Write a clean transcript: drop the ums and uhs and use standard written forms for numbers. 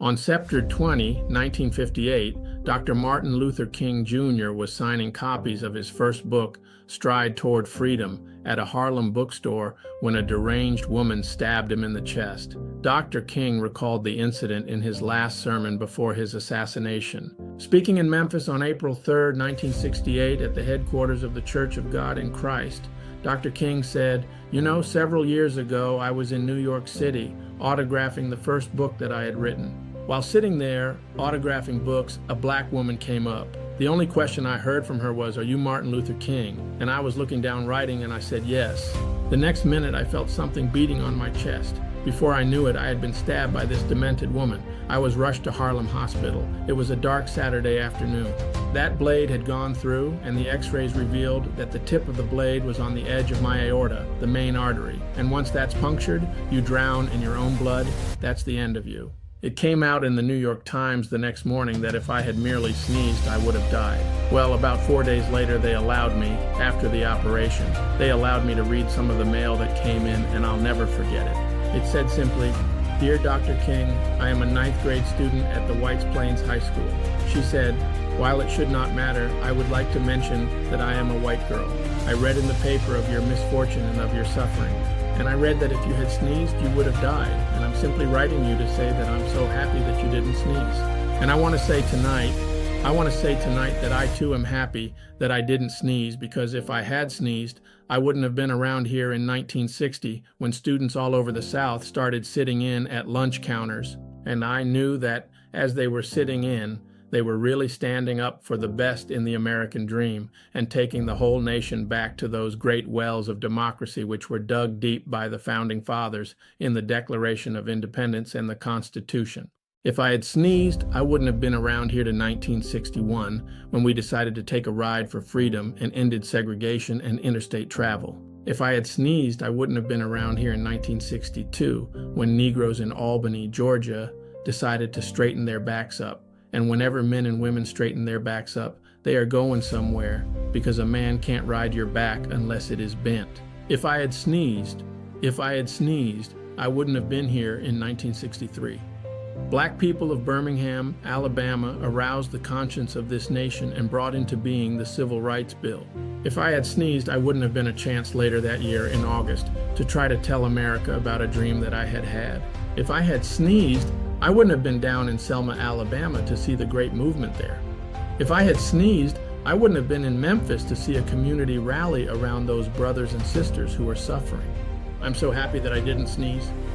On September 20, 1958, Dr. Martin Luther King Jr. was signing copies of his first book, Stride Toward Freedom, at a Harlem bookstore when a deranged woman stabbed him in the chest. Dr. King recalled the incident in his last sermon before his assassination. Speaking in Memphis on April 3, 1968, at the headquarters of the Church of God in Christ, Dr. King said, "You know, several years ago I was in New York City, autographing the first book that I had written. While sitting there, autographing books, a black woman came up. The only question I heard from her was, 'Are you Martin Luther King?' And I was looking down writing and I said, 'Yes.' The next minute I felt something beating on my chest. Before I knew it, I had been stabbed by this demented woman. I was rushed to Harlem Hospital. It was a dark Saturday afternoon. That blade had gone through, and the x-rays revealed that the tip of the blade was on the edge of my aorta, the main artery. And once that's punctured, you drown in your own blood. That's the end of you." It came out in the New York Times the next morning that if I had merely sneezed, I would have died. Well, about 4 days later, they allowed me, after the operation, they allowed me to read some of the mail that came in, and I'll never forget it. It said simply, "Dear Dr. King, I am a 9th grade student at the Whites Plains High School." She said, "While it should not matter, I would like to mention that I am a white girl. I read in the paper of your misfortune and of your suffering. And I read that if you had sneezed, you would have died. And I'm simply writing you to say that I'm so happy that you didn't sneeze. And I want to say tonight that I too am happy that I didn't sneeze, because if I had sneezed, I wouldn't have been around here in 1960 when students all over the South started sitting in at lunch counters. And I knew that as they were sitting in, they were really standing up for the best in the American dream and taking the whole nation back to those great wells of democracy which were dug deep by the Founding Fathers in the Declaration of Independence and the Constitution. If I had sneezed, I wouldn't have been around here to 1961 when we decided to take a ride for freedom and ended segregation and interstate travel. If I had sneezed, I wouldn't have been around here in 1962 when Negroes in Albany, Georgia, decided to straighten their backs up. And whenever men and women straighten their backs up, they are going somewhere, because a man can't ride your back unless it is bent. If I had sneezed, I wouldn't have been here in 1963. Black people of Birmingham, Alabama aroused the conscience of this nation and brought into being the Civil Rights Bill. If I had sneezed, I wouldn't have been a chance later that year in August to try to tell America about a dream that I had had. If I had sneezed, I wouldn't have been down in Selma, Alabama to see the great movement there. If I had sneezed, I wouldn't have been in Memphis to see a community rally around those brothers and sisters who are suffering. I'm so happy that I didn't sneeze.